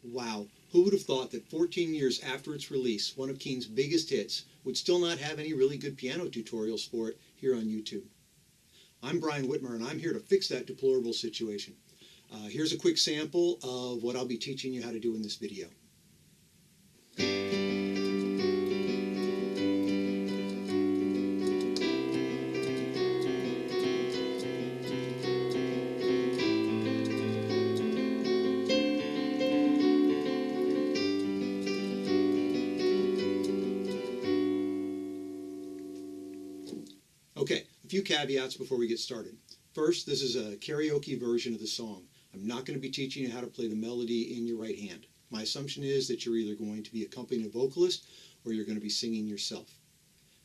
Wow, who would have thought that 14 years after its release, one of Keane's biggest hits would still not have any really good piano tutorials for it here on YouTube? I'm Brian Whitmer, and I'm here to fix that deplorable situation. Here's a quick sample of what I'll be teaching you how to do in this video. Okay, a few caveats before we get started. First, this is a karaoke version of the song. I'm not going to be teaching you how to play the melody in your right hand. My assumption is that you're either going to be accompanying a vocalist or you're going to be singing yourself.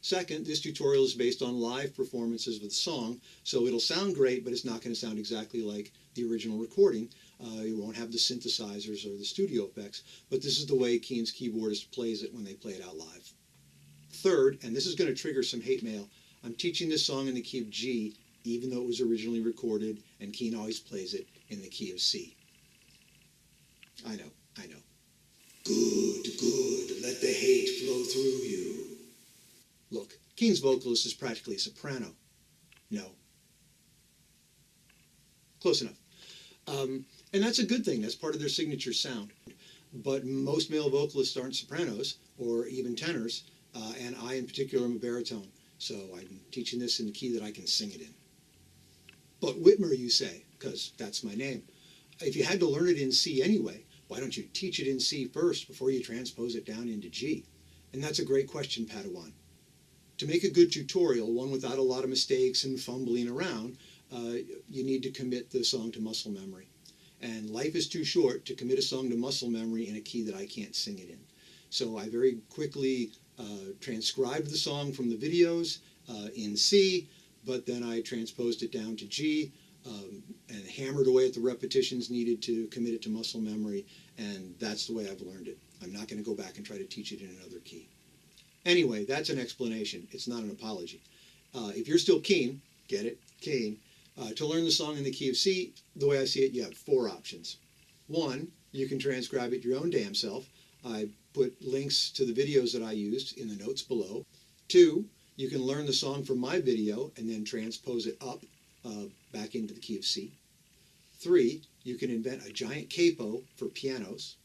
Second, this tutorial is based on live performances of the song, so it'll sound great, but it's not going to sound exactly like the original recording. You won't have the synthesizers or the studio effects, but this is the way Keane's keyboardist plays it when they play it out live. Third, and this is going to trigger some hate mail, I'm teaching this song in the key of G, even though it was originally recorded, and Keane always plays it in the key of C. I know. Good, let the hate flow through you. Look, Keane's vocalist is practically a soprano. No. Close enough. And that's a good thing. That's part of their signature sound. But most male vocalists aren't sopranos, or even tenors, and I in particular am a baritone. So I'm teaching this in the key that I can sing it in. But Whitmer, you say, because that's my name. If you had to learn it in C anyway, why don't you teach it in C first before you transpose it down into G? And that's a great question, Padawan. To make a good tutorial, one without a lot of mistakes and fumbling around, you need to commit the song to muscle memory. And life is too short to commit a song to muscle memory in a key that I can't sing it in. So I very quickly transcribed the song from the videos in C, but then I transposed it down to G and hammered away at the repetitions needed to commit it to muscle memory, and that's the way I've learned it. I'm not going to go back and try to teach it in another key. Anyway, that's an explanation. It's not an apology. If you're still Keane, get it, Keane, to learn the song in the key of C, the way I see it, you have four options. One, you can transcribe it your own damn self. I put links to the videos that I used in the notes below. Two, you can learn the song from my video and then transpose it up back into the key of C. Three, you can invent a giant capo for pianos.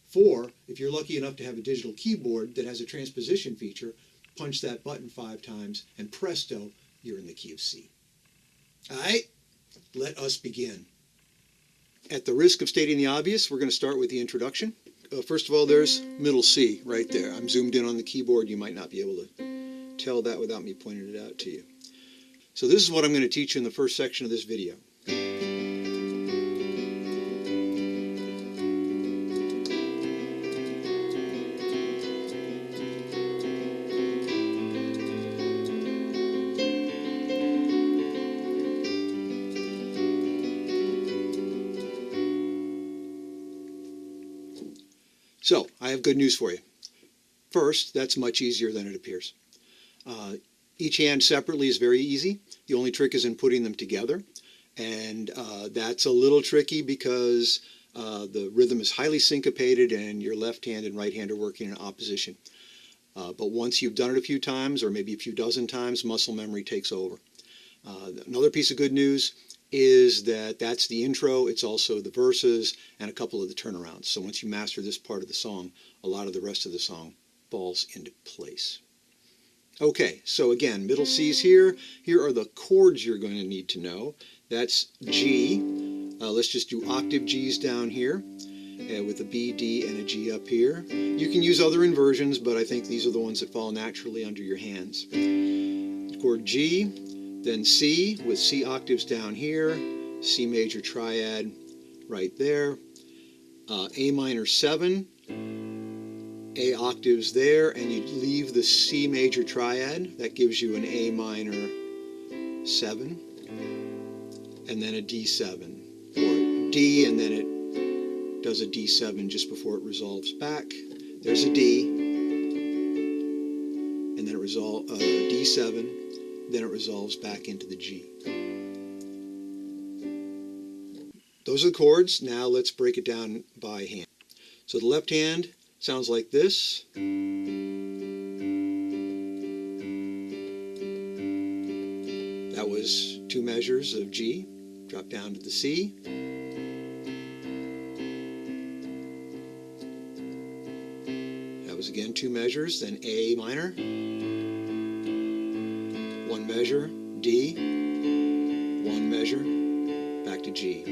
Four, if you're lucky enough to have a digital keyboard that has a transposition feature, punch that button 5 times and presto, you're in the key of C. All right, let us begin. At the risk of stating the obvious, we're going to start with the introduction. First of all, there's middle C right there. I'm zoomed in on the keyboard. You might not be able to tell that without me pointing it out to you. So this is what I'm going to teach you in the first section of this video. So, I have good news for you. First, that's much easier than it appears. Each hand separately is very easy. The only trick is in putting them together. And that's a little tricky because the rhythm is highly syncopated and your left hand and right hand are working in opposition. But once you've done it a few times, or maybe a few dozen times, muscle memory takes over. Another piece of good news is that that's the intro, it's also the verses, and a couple of the turnarounds. So once you master this part of the song, a lot of the rest of the song falls into place. Okay, so again, middle C's here. Here are the chords you're going to need to know. That's G. Let's just do octave G's down here with a B, D, and a G up here. You can use other inversions, but I think these are the ones that fall naturally under your hands. Chord G. Then C with C octaves down here, C major triad right there, A minor 7, A octaves there, and you leave the C major triad. That gives you an A minor 7, and then a D7, or D, and then it does a D7 just before it resolves back. There's a D, and then it resolves D7. Then it resolves back into the G. Those those are the chords. Now let's break it down by hand. So the left hand sounds like this. That was 2 measures of G. Drop down to the C. That was again 2 measures, then A minor. 1 measure, D. 1 measure, back to G.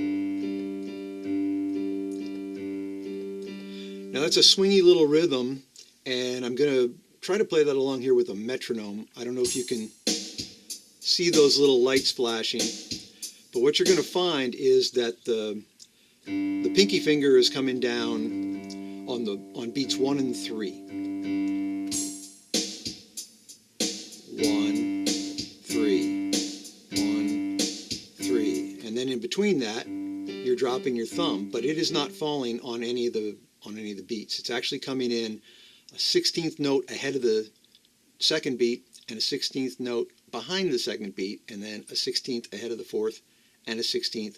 Now that's a swingy little rhythm, and I'm going to try to play that along here with a metronome. I don't know if you can see those little lights flashing, but what you're going to find is that the pinky finger is coming down on beats 1 and 3. 1, 3, 1, 3, and then in between that you're dropping your thumb, but it is not falling on any of the beats. It's actually coming in a 16th note ahead of the second beat and a 16th note behind the second beat, and then a 16th ahead of the fourth and a 16th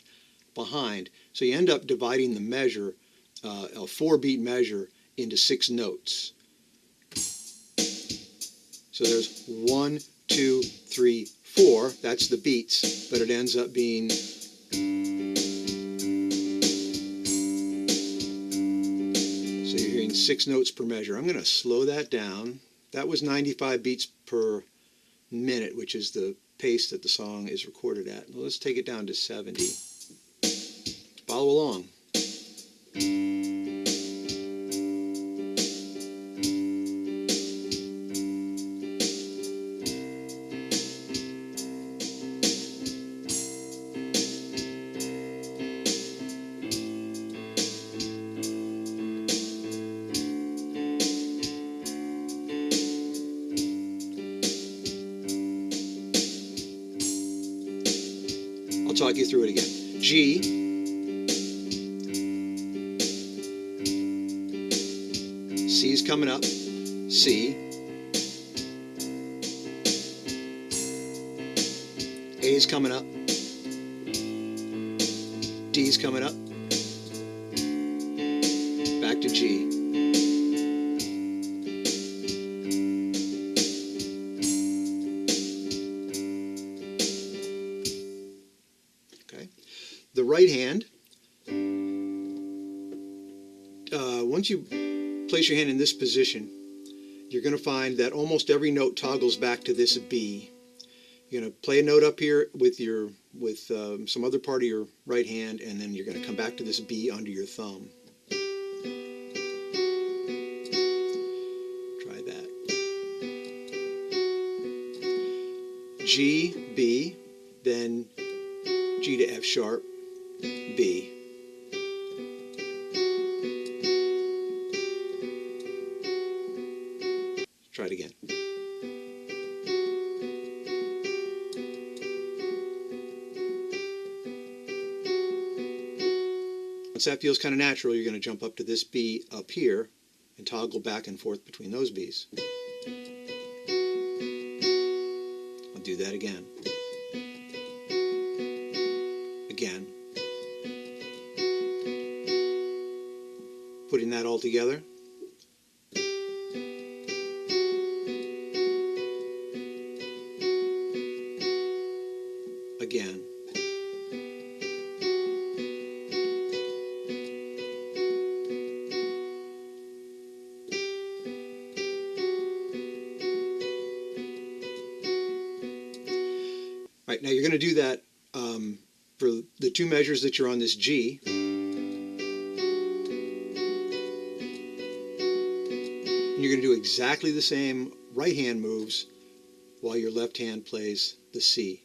behind. So you end up dividing the measure, a 4-beat measure, into 6 notes. So there's 1, 2, 3, 4. That's the beats, but it ends up being so you're hearing 6 notes per measure. I'm going to slow that down. That was 95 beats per minute, which is the pace that the song is recorded at. Well, let's take it down to 70. Follow along. I'll talk you through it again. G, C's coming up, C, A's coming up, D's coming up, back to G. The right hand, once you place your hand in this position, you're going to find that almost every note toggles back to this B. You're going to play a note up here with some other part of your right hand, and then you're going to come back to this B under your thumb. Try that. G, B, then G to F sharp, B. Try it again. Once that feels kind of natural, you're going to jump up to this B up here and toggle back and forth between those Bs. I'll do that again. Again. Putting that all together. Again. Right, now you're going to do that for the 2 measures that you're on this G. You're going to do exactly the same right hand moves while your left hand plays the C.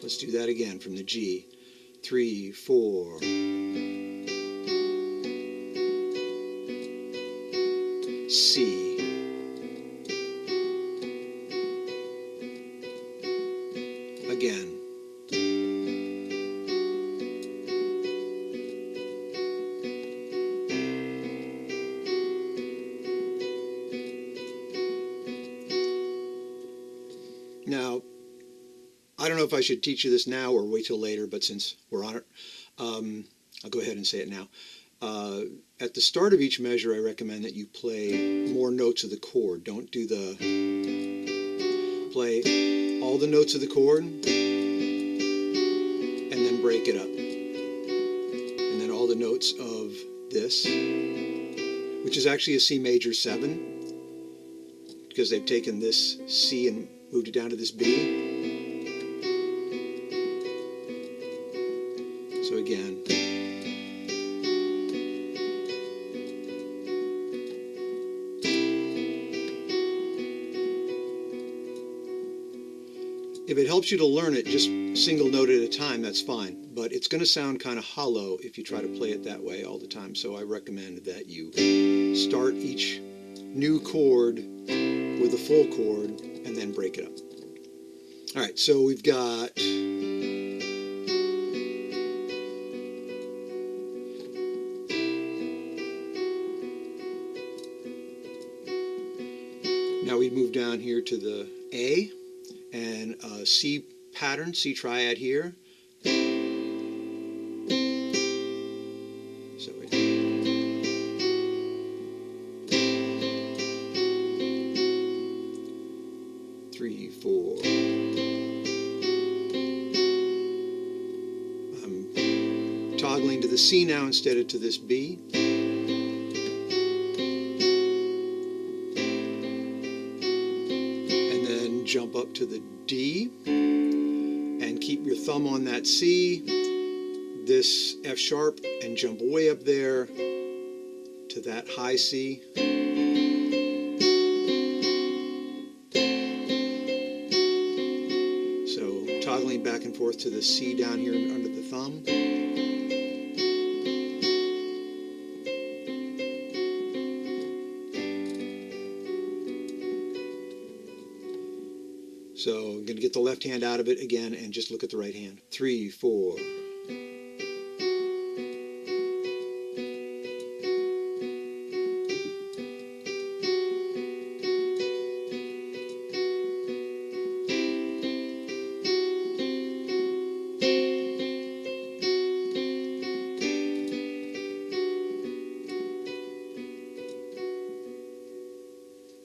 Let's do that again from the G. 3, 4. C. Again. Now, I don't know if I should teach you this now or wait till later, but since we're on it, I'll go ahead and say it now. At the start of each measure, I recommend that you play more notes of the chord. Don't do the... Play all the notes of the chord, and then break it up. And then all the notes of this, which is actually a C major 7, because they've taken this C and moved it down to this B. So again, if it helps you to learn it just single note at a time, that's fine. But it's going to sound kind of hollow if you try to play it that way all the time. So I recommend that you start each new chord with a full chord and then break it up. All right, so we've got... Now we move down here to the A and a C pattern, C triad here. So 3, 4. I'm toggling to the C now instead of to this B. Jump up to the D and keep your thumb on that C, this F sharp, and jump way up there to that high C. So toggling back and forth to the C down here under the thumb. So I'm going to get the left hand out of it again and just look at the right hand. 3, 4.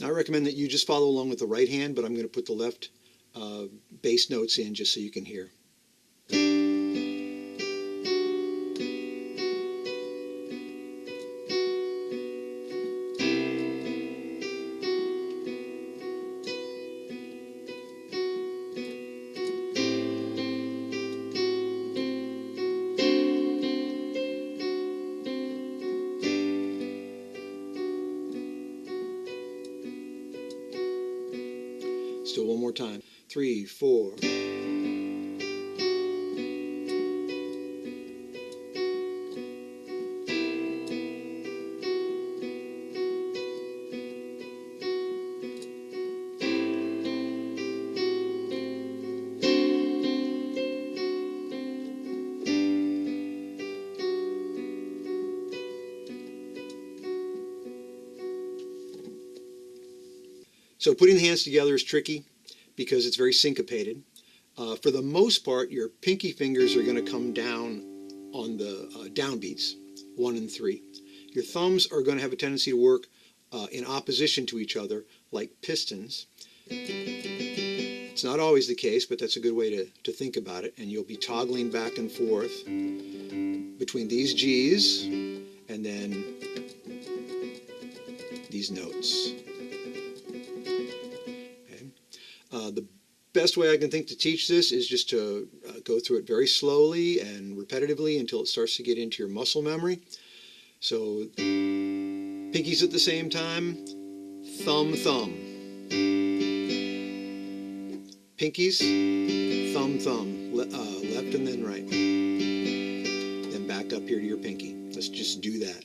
Now I recommend that you just follow along with the right hand, but I'm going to put the left bass notes in just so you can hear. Still one more time. 3, 4. So putting the hands together is tricky because it's very syncopated. For the most part, your pinky fingers are going to come down on the downbeats, 1 and 3. Your thumbs are going to have a tendency to work in opposition to each other, like pistons. It's not always the case, but that's a good way to think about it. And you'll be toggling back and forth between these G's and then these notes. The best way I can think to teach this is just to go through it very slowly and repetitively until it starts to get into your muscle memory. So pinkies at the same time, thumb, thumb. Pinkies, thumb, thumb, left and then right. Then back up here to your pinky. Let's just do that.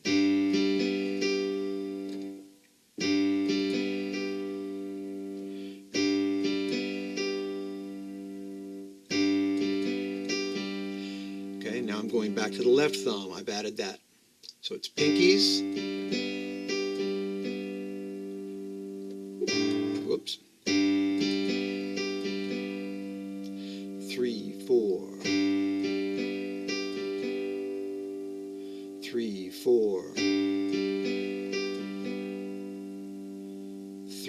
Now I'm going back to the left thumb. I've added that. So it's pinkies. Whoops.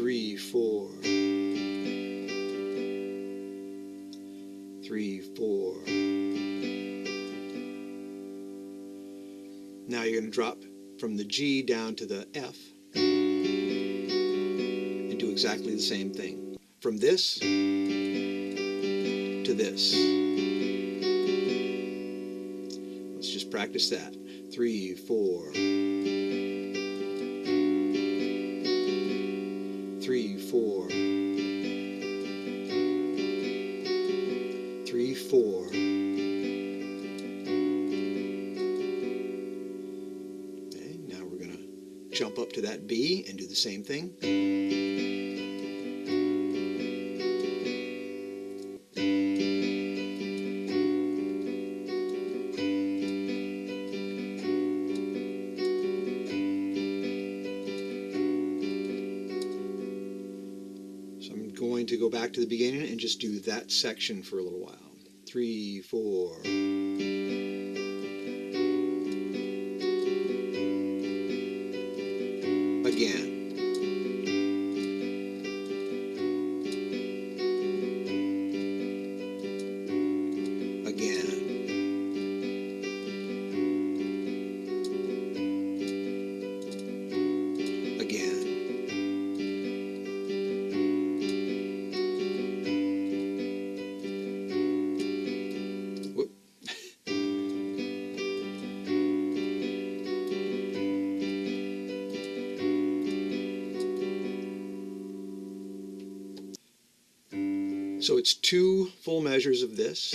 3, 4, 3, 4. Now you're going to drop from the G down to the F and do exactly the same thing. From this to this. Let's just practice that. 3, 4. 3, 4. 3, 4. Okay, now we're going to jump up to that B and do the same thing. Going to go back to the beginning and just do that section for a little while. 3, 4. Again. Again. Again. So it's 2 full measures of this.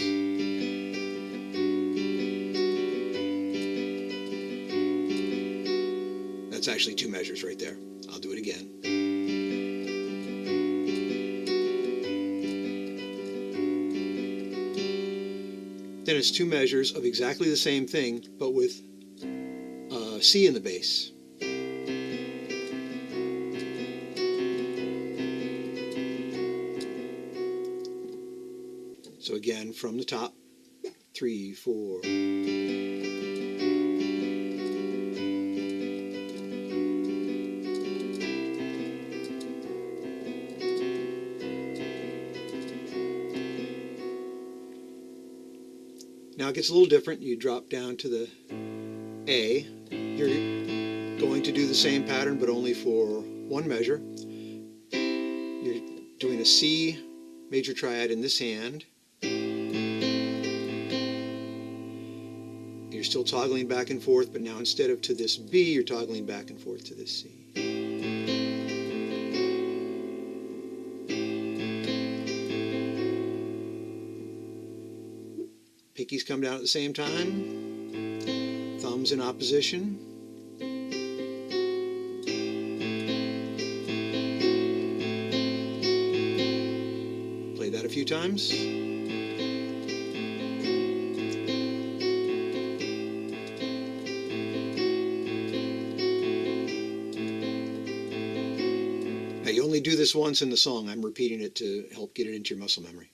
That's actually 2 measures right there. I'll do it again. Then it's 2 measures of exactly the same thing, but with C in the bass. So again, from the top, 3, 4. Now it gets a little different. You drop down to the A. You're going to do the same pattern, but only for 1 measure. You're doing a C major triad in this hand. You're still toggling back and forth, but now instead of to this B, you're toggling back and forth to this C. Pinkies come down at the same time. Thumbs in opposition. Play that a few times. Now you only do this once in the song. I'm repeating it to help get it into your muscle memory.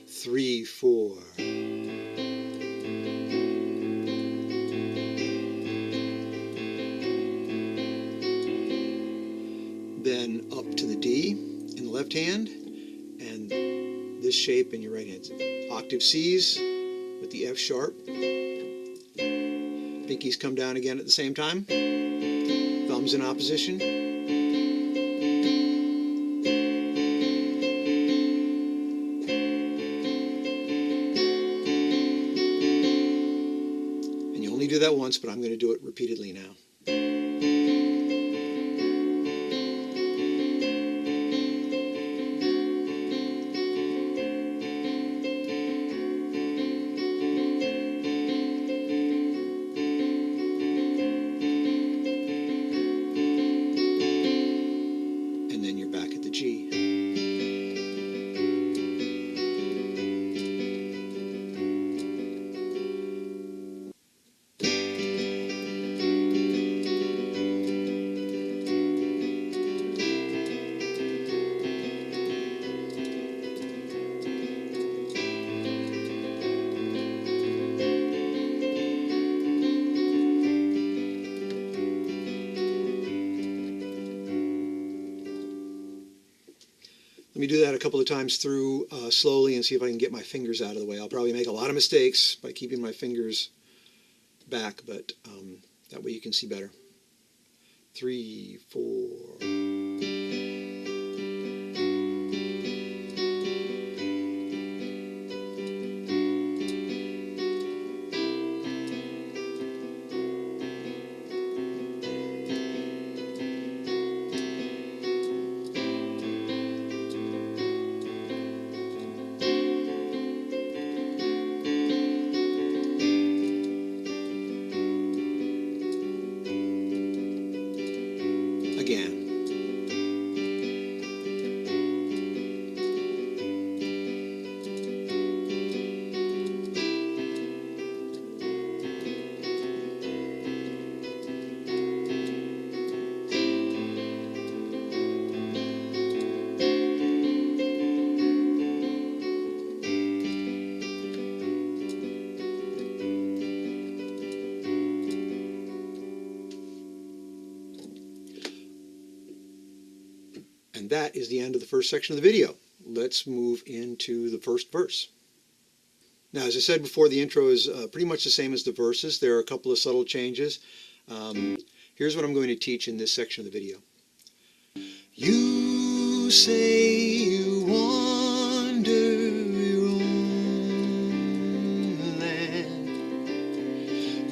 3, 4. Then up to the D in the left hand, and this shape in your right hand. Octave C's with the F sharp. Pinkies come down again at the same time. Thumbs in opposition. And you only do that once, but I'm going to do it repeatedly now. G. Let me do that a couple of times through slowly and see if I can get my fingers out of the way. I'll probably make a lot of mistakes by keeping my fingers back, but that way you can see better. 3, 4. Again. And that is the end of the first section of the video. Let's move into the first verse. Now, as I said before, the intro is pretty much the same as the verses. There are a couple of subtle changes. Here's what I'm going to teach in this section of the video. You say you wander your own land.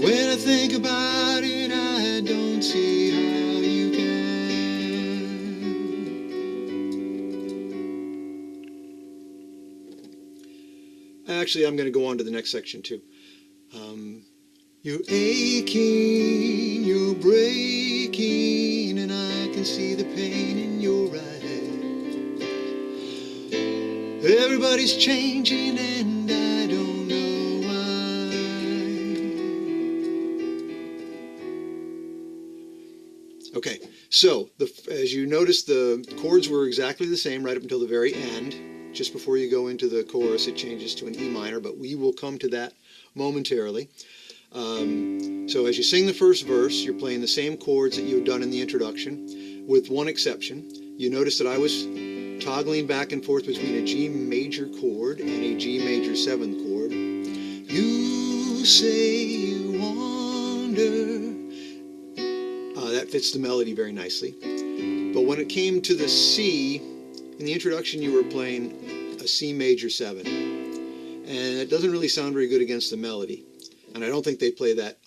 When I think about it, I don't see how you can. Actually, I'm going to go on to the next section too. You're aching, you're breaking, and I can see the pain in your eyes. Everybody's changing and I don't know why. Okay, so as you notice, the chords were exactly the same right up until the very end. Just before you go into the chorus, it changes to an E minor, but we will come to that momentarily. So as you sing the first verse, you're playing the same chords that you had done in the introduction, with one exception. You notice that I was toggling back and forth between a G major chord and a G major 7th chord. You say you wander. That fits the melody very nicely. But when it came to the C, in the introduction you were playing a C major 7. And it doesn't really sound very good against the melody. And I don't think they play that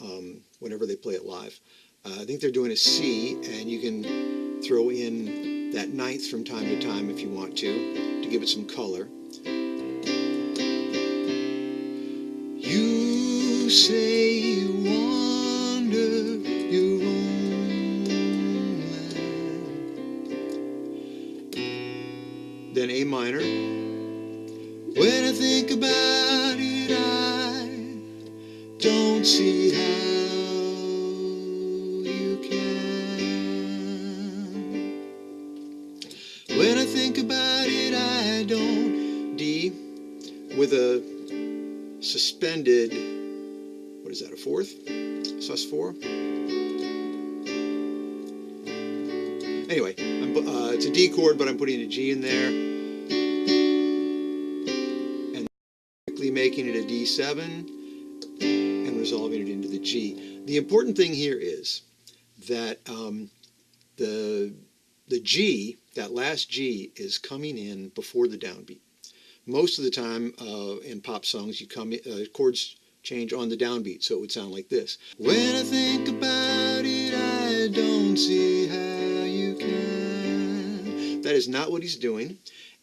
whenever they play it live. I think they're doing a C, and you can throw in that 9th from time to time if you want to give it some color. You say you wander your own land. Then A minor. When I think about it, I don't see how you can. When I think about it, I don't. D with a suspended, what is that, a 4th? sus4? Anyway, it's a D chord, but I'm putting a G in there. And quickly making it a D7. And resolving it into the G. The important thing here is that the G, that last G, is coming in before the downbeat. Most of the time in pop songs, chords change on the downbeat, so it would sound like this. When I think about it, I don't see how you can. That is not what he's doing.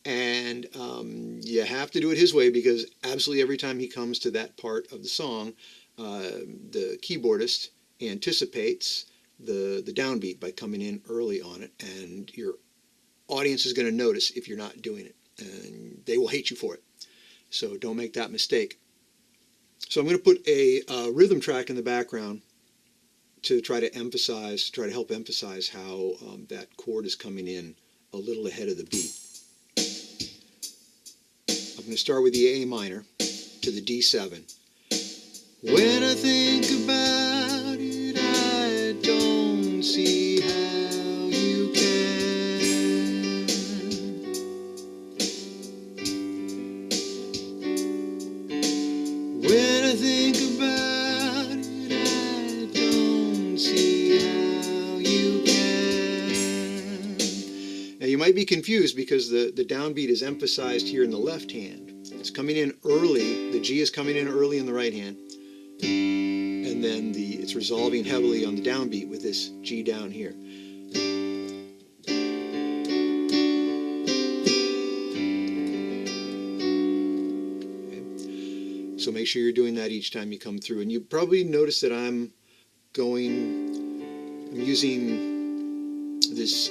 And you have to do it his way, because absolutely every time he comes to that part of the song, the keyboardist anticipates the downbeat by coming in early on it, and your audience is going to notice if you're not doing it, and they will hate you for it. So don't make that mistake. So I'm going to put a rhythm track in the background to try to help emphasize how that chord is coming in a little ahead of the beat. I'm going to start with the A minor to the D7. When I think about it, I don't see how you can. Now you might be confused because the downbeat is emphasized here in the left hand. It's coming in early, the G is coming in early in the right hand, and then it's resolving heavily on the downbeat with this G down here. Okay. So make sure you're doing that each time you come through. And you probably notice that I'm using this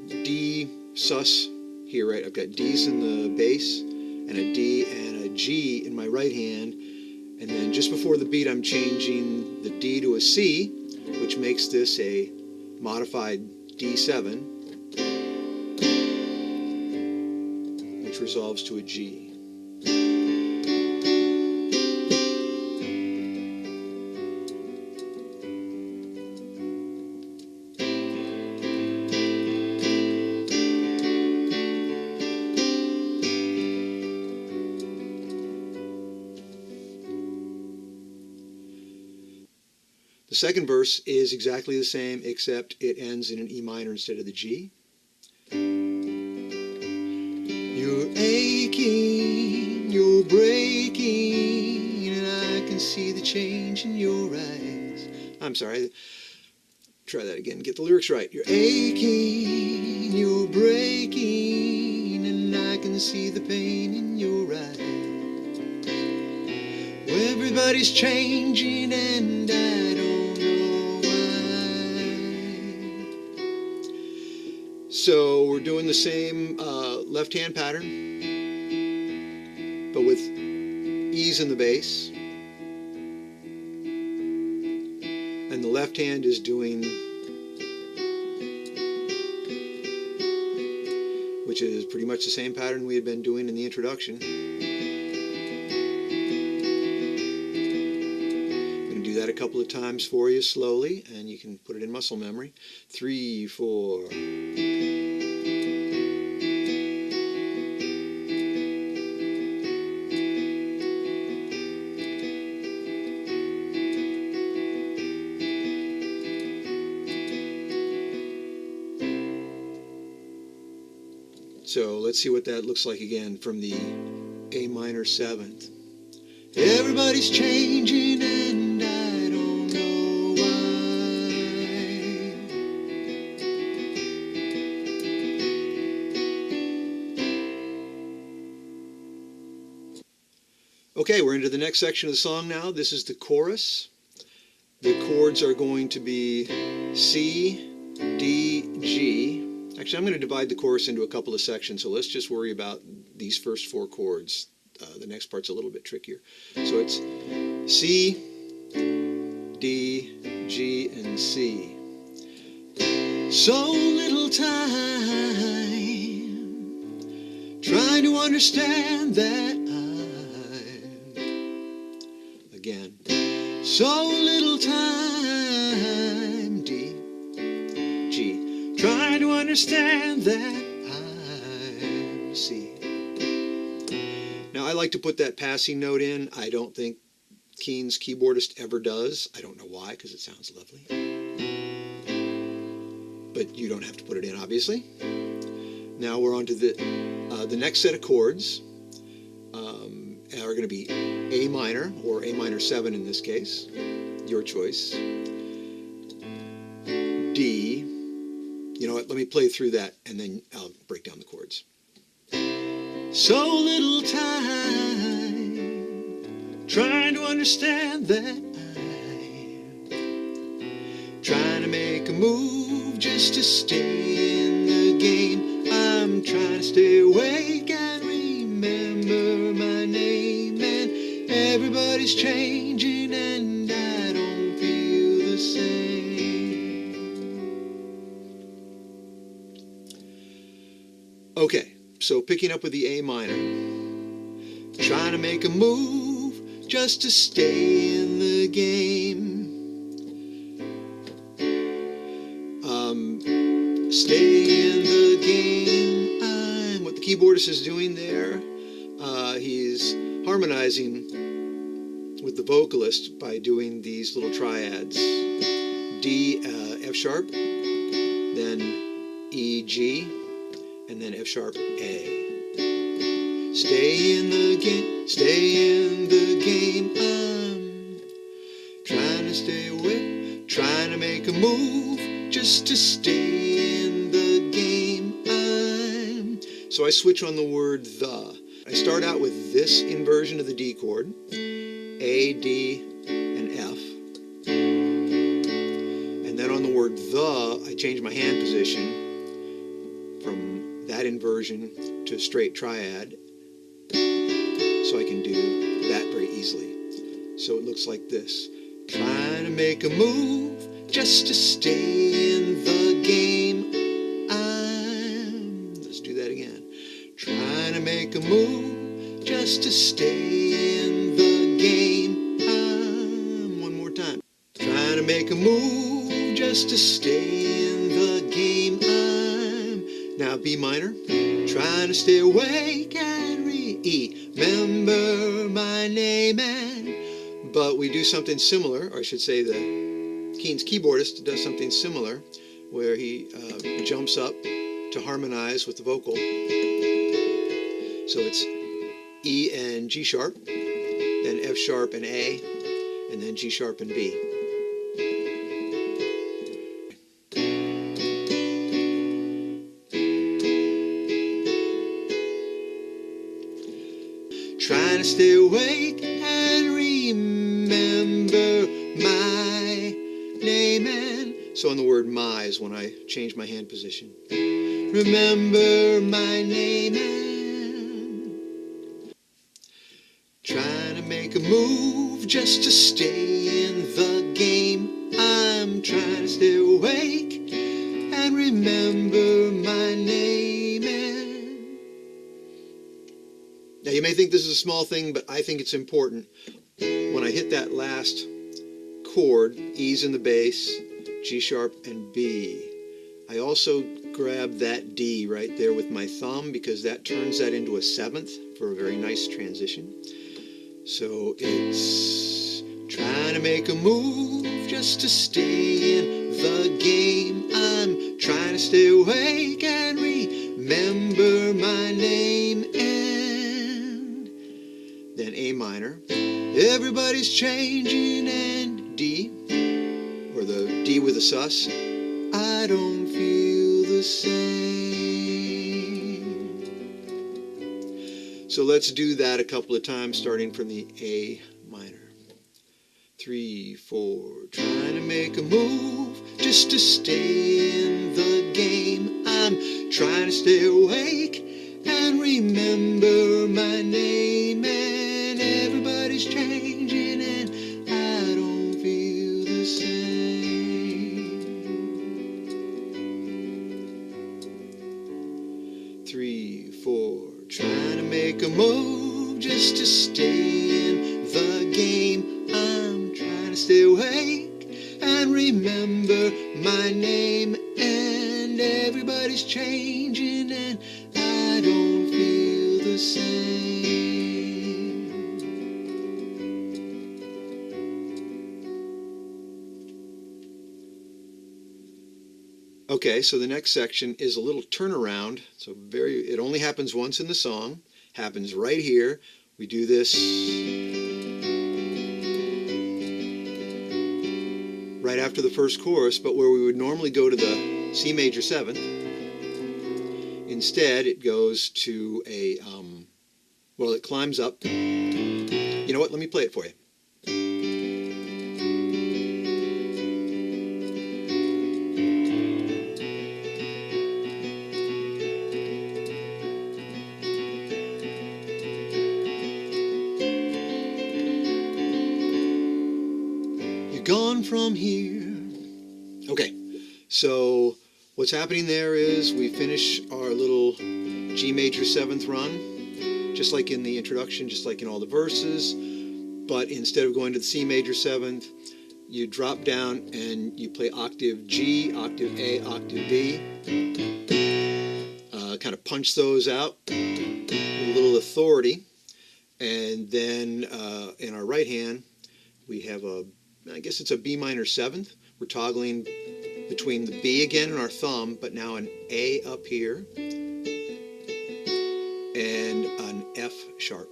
D sus here, right? I've got D's in the bass and a D and a G in my right hand, and then just before the beat I'm changing the D to a C, which makes this a modified D7, which resolves to a G. The second verse is exactly the same, except it ends in an E minor instead of the G. You're aching, you're breaking, and I can see the change in your eyes. I'm sorry, try that again, get the lyrics right. You're aching, you're breaking, and I can see the pain in your eyes. Well, everybody's changing and I don't know why. So we're doing the same left hand pattern, but with E's in the bass. And the left hand is doing, which is pretty much the same pattern we had been doing in the introduction. That a couple of times for you slowly, and you can put it in muscle memory. 3, 4. So let's see what that looks like again from the A minor 7th. Everybody's changing and I don't know why. Okay, we're into the next section of the song now. This is the chorus. The chords are going to be C, D, G. Actually, I'm going to divide the chorus into a couple of sections, so let's just worry about these first 4 chords. The next part's a little bit trickier. So it's C, D, G, and C. So little time trying to understand that again. So little time, D, G, trying to understand that I'm C. Now, I like to put that passing note in. I don't think Keane's keyboardist ever does. I don't know why, because it sounds lovely. But you don't have to put it in, obviously. Now we're on to the next set of chords. Are going to be A minor, or A minor 7 in this case. Your choice. D. You know what? Let me play through that, and then I'll break down the chords. So little time trying to understand that I'm trying to make a move just to stay in the game. I'm trying to stay awake and remember my name, and everybody's changing and I don't feel the same. Okay. So picking up with the A minor, trying to make a move just to stay in the game. Stay in the game. What the keyboardist is doing there, he's harmonizing with the vocalist by doing these little triads. D, F sharp, then E, G, and then F sharp, A. Stay in the game, stay in the game. I'm trying to stay away, trying to make a move just to stay in the game. So I switch on the word the. I start out with this inversion of the D chord, A, D, and F. And then on the word the, I change my hand position from that inversion to straight triad, so I can do that very easily. So it looks like this. Trying to make a move just to stay in the game. Let's do that again. Trying to make a move just to stay in the game. One more time. Trying to make a move just to stay in the game. Now B minor. Trying to stay awake and remember my name and. But we do something similar, or I should say the Keane's keyboardist does something similar, where he jumps up to harmonize with the vocal. So it's E and G sharp, then F sharp and A, and then G sharp and B. Trying to stay awake and remember my name and. So on the word my is when I change my hand position. Remember my name and. Trying to make a move just to stay in the game. I'm trying to stay awake and remember my name and. Now you may think this is a small thing, but I think it's important. When I hit that last chord, E's in the bass, G sharp and B, I also grab that D right there with my thumb because that turns that into a seventh for a very nice transition. So it's trying to make a move just to stay in the game. I'm trying to stay awake and remember my name and then A minor. Everybody's changing and D, or the D with a sus. I don't feel the same. So let's do that a couple of times, starting from the A minor. 3, 4. Trying to make a move just to stay in the game. I'm trying to stay awake and remember my name. And everybody's changing and I don't feel the same. 3, 4. Trying to make a move just to stay in the game. I'm trying to stay awake and remember my name. And everybody's changing and I don't feel the same. Okay, so the next section is a little turnaround. So it only happens once in the song. Happens right here. We do this right after the first chorus, but where we would normally go to the C major 7th, instead it goes to a, well, it climbs up. You know what? Let me play it for you. Gone from here. Okay, so what's happening there is we finish our little G major 7th run, just like in the introduction, just like in all the verses, but instead of going to the C major 7th, you drop down and you play octave G, octave A, octave B, kind of punch those out with a little authority, and then in our right hand we have I guess it's a B minor 7th. We're toggling between the B again and our thumb, but now an A up here, and an F sharp.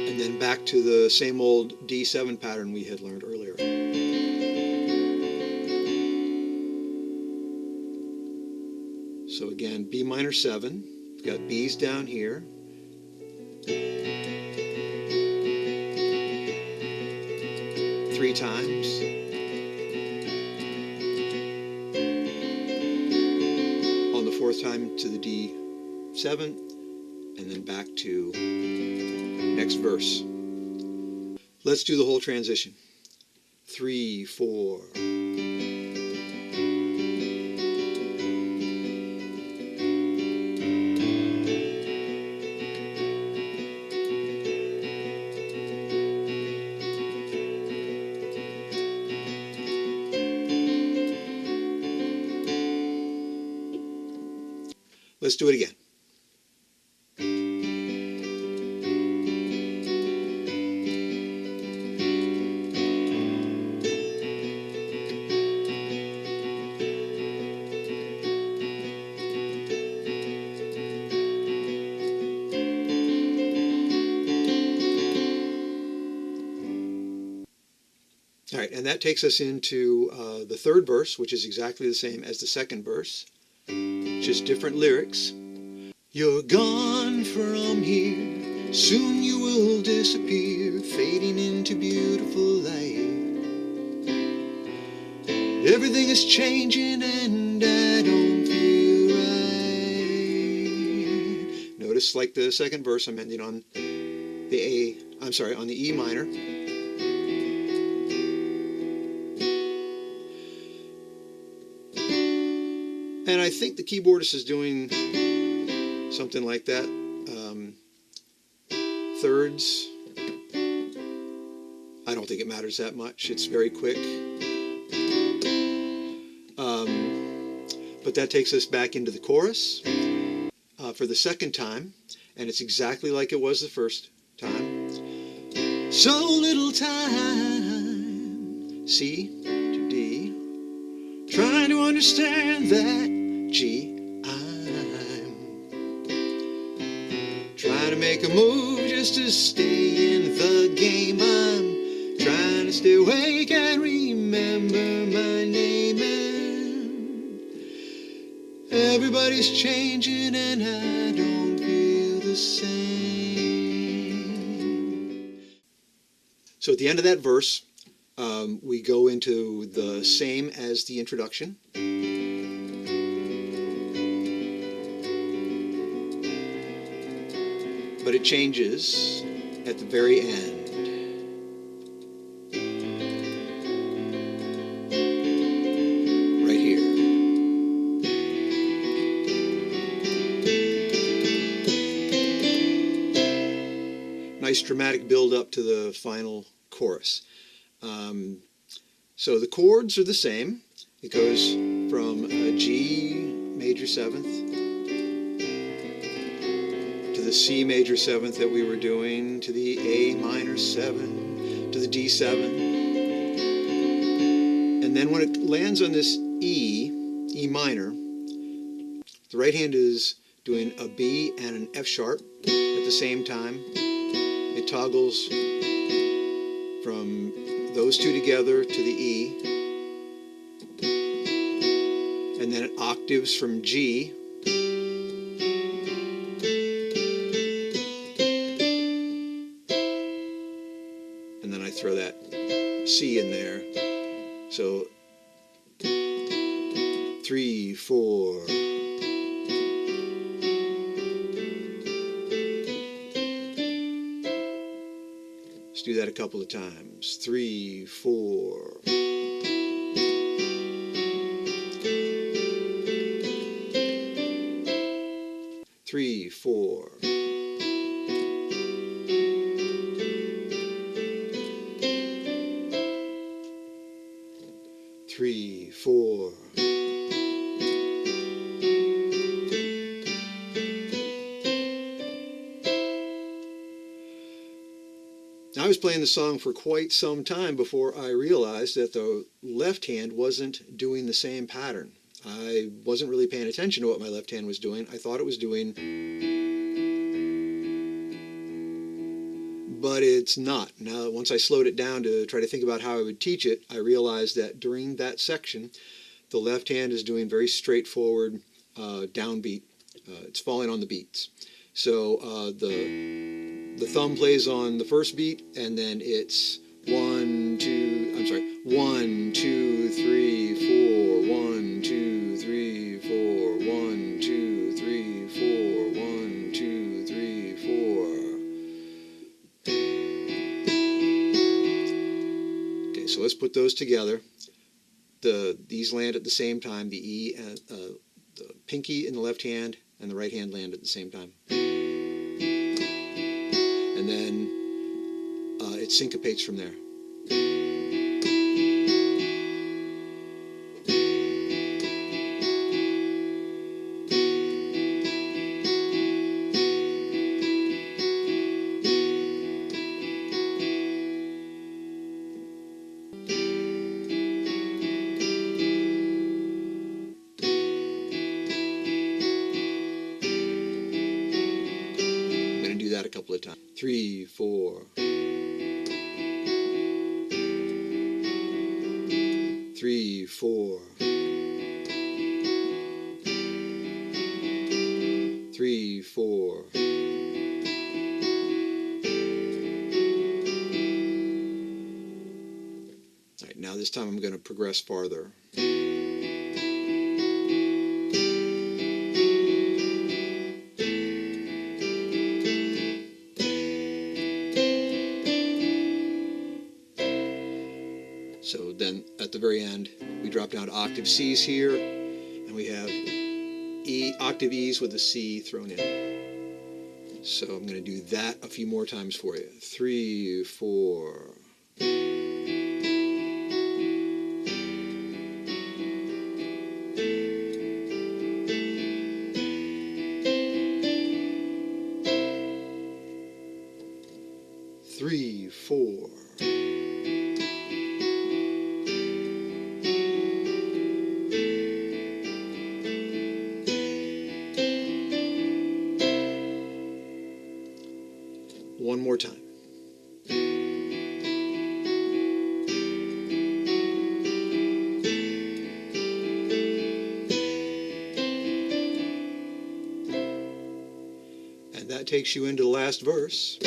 And then back to the same old D7 pattern we had learned earlier. So again, B minor 7, we've got B's down here. Three times. On the fourth time to the D7, and then back to next verse. Let's do the whole transition. 3, 4. Let's do it again. All right, and that takes us into the third verse, which is exactly the same as the second verse, just different lyrics. You're gone from here, soon you will disappear, fading into beautiful light. Everything is changing and I don't feel right. Notice, like the second verse, I'm ending on the on the E minor. And I think the keyboardist is doing something like that. Thirds. I don't think it matters that much. It's very quick. But that takes us back into the chorus for the second time. And it's exactly like it was the first time. So little time. C to D. Trying to understand that G. I'm trying to make a move just to stay in the game. I'm trying to stay awake and remember my name. And everybody's changing and I don't feel the same. So at the end of that verse, we go into the same as the introduction. But it changes at the very end. Right here. Nice dramatic build up to the final chorus. So the chords are the same. It goes from a G major 7th to the C major 7th that we were doing, to the A minor 7, to the D7. And then when it lands on this E minor, the right hand is doing a B and an F sharp at the same time. It toggles from those two together to the E, and then it octaves from G, and then I throw that C in there. So 3, 4. Let's do that a couple of times. 3, 4. 3, 4. 3, 4. Now I was playing the song for quite some time before I realized that the left hand wasn't doing the same pattern. I wasn't really paying attention to what my left hand was doing. I thought it was doing, but it's not. Now, once I slowed it down to try to think about how I would teach it, I realized that during that section, the left hand is doing very straightforward downbeat. It's falling on the beats. So the thumb plays on the first beat, and then it's 1, 2, 3, 4, 1, 2, 3, 4, 1, 2, 3, 4, 1, 2, 3, 4. Okay, so let's put those together. These land at the same time. The E and the pinky in the left hand and the right hand land at the same time. And then it syncopates from there. That a couple of times. 3, 4. 3, 4. 3, 4. All right, now this time I'm going to progress farther. So then at the very end, we drop down to octave C's here, and we have octave E's with a C thrown in. So I'm going to do that a few more times for you. 3, 4. 3, 4. One more time. And that takes you into the last verse.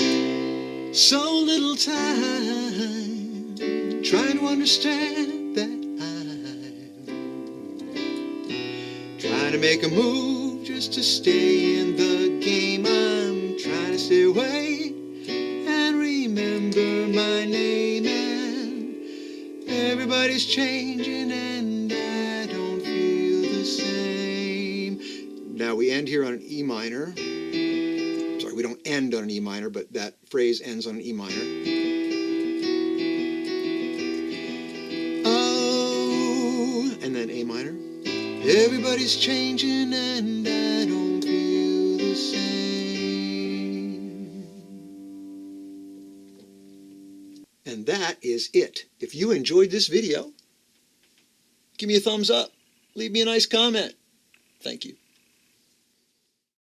So little time trying to understand that I'm trying to make a move just to stay in the game. I'm trying to stay away and remember my name, and everybody's changing and I don't feel the same. Now we end here on an E minor. Sorry, we don't end on an E minor, but that phrase ends on an E minor. Oh, and then A minor. Everybody's changing and I don't feel the same. And that is it. If you enjoyed this video, give me a thumbs up. Leave me a nice comment. Thank you.